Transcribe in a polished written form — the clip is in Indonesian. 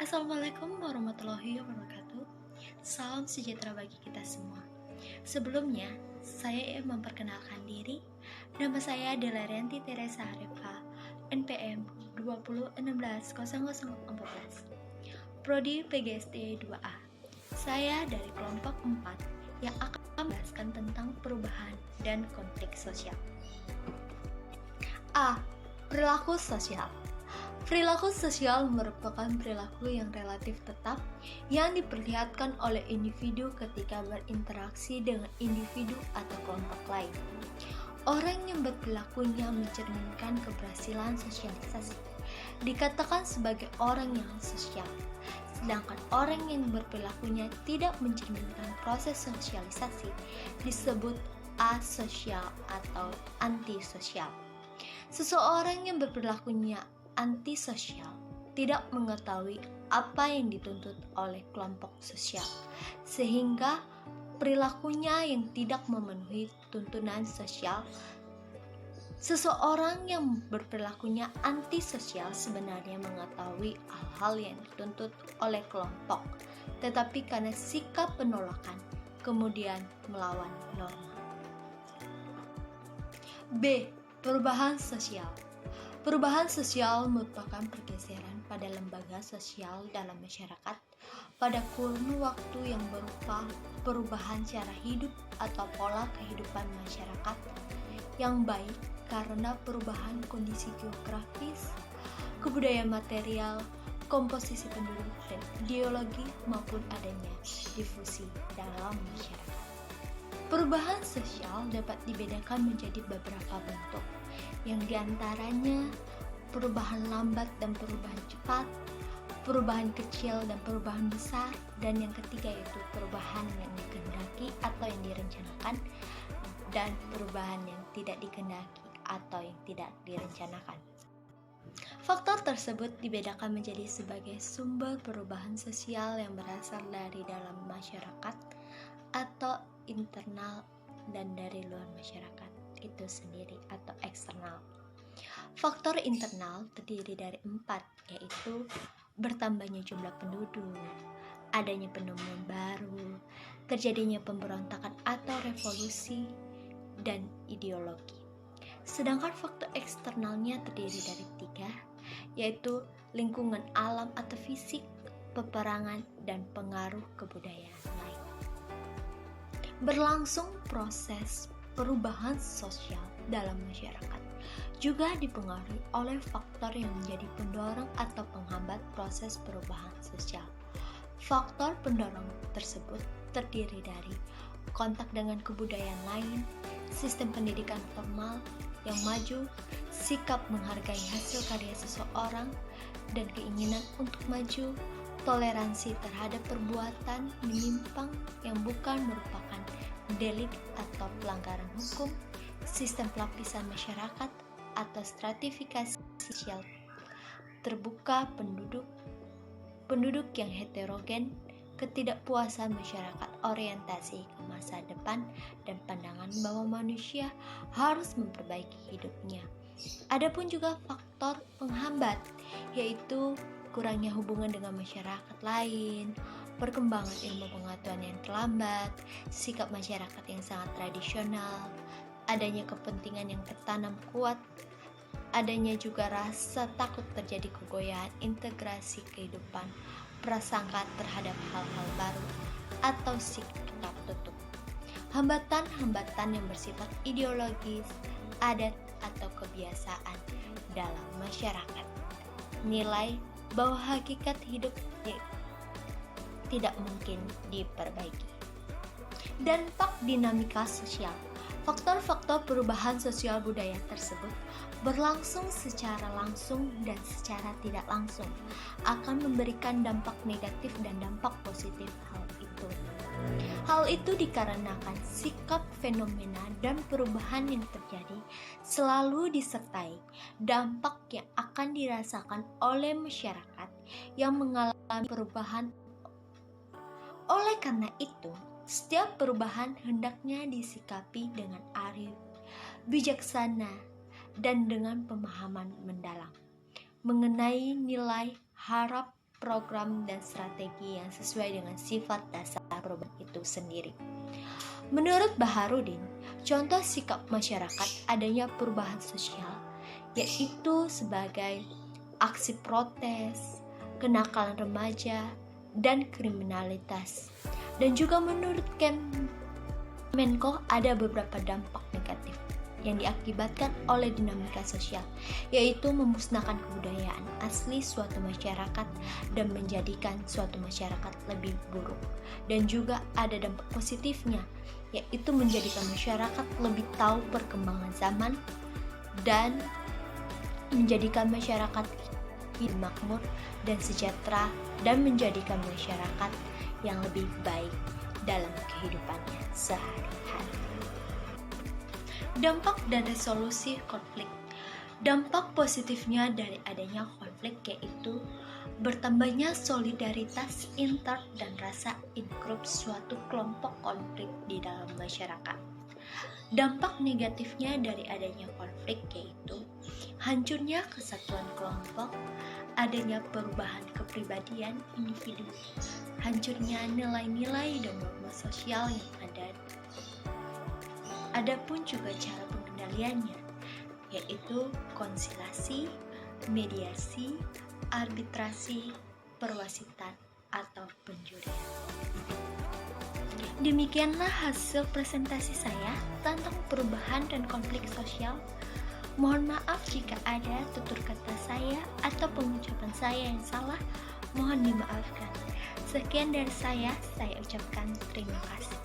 Assalamualaikum warahmatullahi wabarakatuh. Salam sejahtera bagi kita semua. Sebelumnya, saya memperkenalkan diri. Nama saya Dela Rianti Teresa Harifah, NPM 20160014, Prodi PGSD 2A. Saya dari kelompok 4 yang akan membahaskan tentang perubahan dan konflik sosial. A. Perilaku sosial. Perilaku sosial merupakan perilaku yang relatif tetap yang diperlihatkan oleh individu ketika berinteraksi dengan individu atau kelompok lain. Orang yang berperilakunya mencerminkan keberhasilan sosialisasi dikatakan sebagai orang yang sosial, sedangkan orang yang berperilakunya tidak mencerminkan proses sosialisasi disebut asosial atau antisosial. Seseorang yang berperilakunya antisosial tidak mengetahui apa yang dituntut oleh kelompok sosial, sehingga perilakunya yang tidak memenuhi tuntunan sosial. Seseorang yang berperilakunya antisosial sebenarnya mengetahui hal-hal yang dituntut oleh kelompok, tetapi karena sikap penolakan, kemudian melawan norma. B. Perubahan sosial. Perubahan sosial merupakan pergeseran pada lembaga sosial dalam masyarakat pada kurun waktu yang berupa perubahan cara hidup atau pola kehidupan masyarakat yang baik karena perubahan kondisi geografis, kebudayaan material, komposisi penduduk, dan ideologi maupun adanya difusi dalam masyarakat. Perubahan sosial dapat dibedakan menjadi beberapa bentuk, yang diantaranya perubahan lambat dan perubahan cepat, perubahan kecil dan perubahan besar, dan yang ketiga yaitu perubahan yang dikehendaki atau yang direncanakan, dan perubahan yang tidak dikehendaki atau yang tidak direncanakan. Faktor tersebut dibedakan menjadi sebagai sumber perubahan sosial yang berasal dari dalam masyarakat atau internal dan dari luar masyarakat itu sendiri atau eksternal. Faktor internal terdiri dari 4, yaitu bertambahnya jumlah penduduk, adanya penemuan baru, terjadinya pemberontakan atau revolusi, dan ideologi. Sedangkan faktor eksternalnya terdiri dari 3, yaitu lingkungan alam atau fisik, peperangan, dan pengaruh kebudayaan lain. Berlangsung proses perubahan sosial dalam masyarakat juga dipengaruhi oleh faktor yang menjadi pendorong atau penghambat proses perubahan sosial. Faktor pendorong tersebut terdiri dari kontak dengan kebudayaan lain, sistem pendidikan formal yang maju, sikap menghargai hasil karya seseorang, dan keinginan untuk maju, toleransi terhadap perbuatan menyimpang yang bukan merupakan delik atau pelanggaran hukum, sistem pelapisan masyarakat atau stratifikasi sosial terbuka penduduk yang heterogen, ketidakpuasan masyarakat orientasi ke masa depan, dan pandangan bahwa manusia harus memperbaiki hidupnya. Adapun juga faktor penghambat, yaitu kurangnya hubungan dengan masyarakat lain, perkembangan ilmu pengetahuan yang terlambat, sikap masyarakat yang sangat tradisional, adanya kepentingan yang tertanam kuat, adanya juga rasa takut terjadi kegoyahan integrasi kehidupan, prasangka terhadap hal-hal baru, atau sikap tutup. Hambatan-hambatan yang bersifat ideologis, adat, atau kebiasaan dalam masyarakat. Nilai bahwa hakikat hidup tidak mungkin diperbaiki. Dampak dinamika sosial. Faktor-faktor perubahan sosial budaya tersebut berlangsung secara langsung dan secara tidak langsung akan memberikan dampak negatif dan dampak positif hal itu dikarenakan sikap, fenomena, dan perubahan yang terjadi selalu disertai dampak yang akan dirasakan oleh masyarakat yang mengalami perubahan. Oleh karena itu, setiap perubahan hendaknya disikapi dengan arif, bijaksana, dan dengan pemahaman mendalam mengenai nilai, harap, program dan strategi yang sesuai dengan sifat dasar perubahan itu sendiri. Menurut Baharudin, contoh sikap masyarakat adanya perubahan sosial yaitu sebagai aksi protes, kenakalan remaja, dan kriminalitas. Dan juga menurut Menko ada beberapa dampak negatif yang diakibatkan oleh dinamika sosial, yaitu memusnahkan kebudayaan asli suatu masyarakat dan menjadikan suatu masyarakat lebih buruk. Dan juga ada dampak positifnya, yaitu menjadikan masyarakat lebih tahu perkembangan zaman dan menjadikan masyarakat hidup makmur dan sejahtera dan menjadikan masyarakat yang lebih baik dalam kehidupannya sehari-hari. Dampak dan resolusi konflik. Dampak positifnya dari adanya konflik yaitu bertambahnya solidaritas inter dan rasa ingkrut suatu kelompok konflik di dalam masyarakat. Dampak negatifnya dari adanya konflik yaitu hancurnya kesatuan kelompok, adanya perubahan kepribadian individu, hancurnya nilai-nilai dan norma sosial yang ada. Adapun juga cara pengendaliannya, yaitu konsilasi, mediasi, arbitrasi, perwasitan, atau penjurian. Demikianlah hasil presentasi saya tentang perubahan dan konflik sosial. Mohon maaf jika ada tutur kata saya atau pengucapan saya yang salah, mohon dimaafkan. Sekian dari saya ucapkan terima kasih.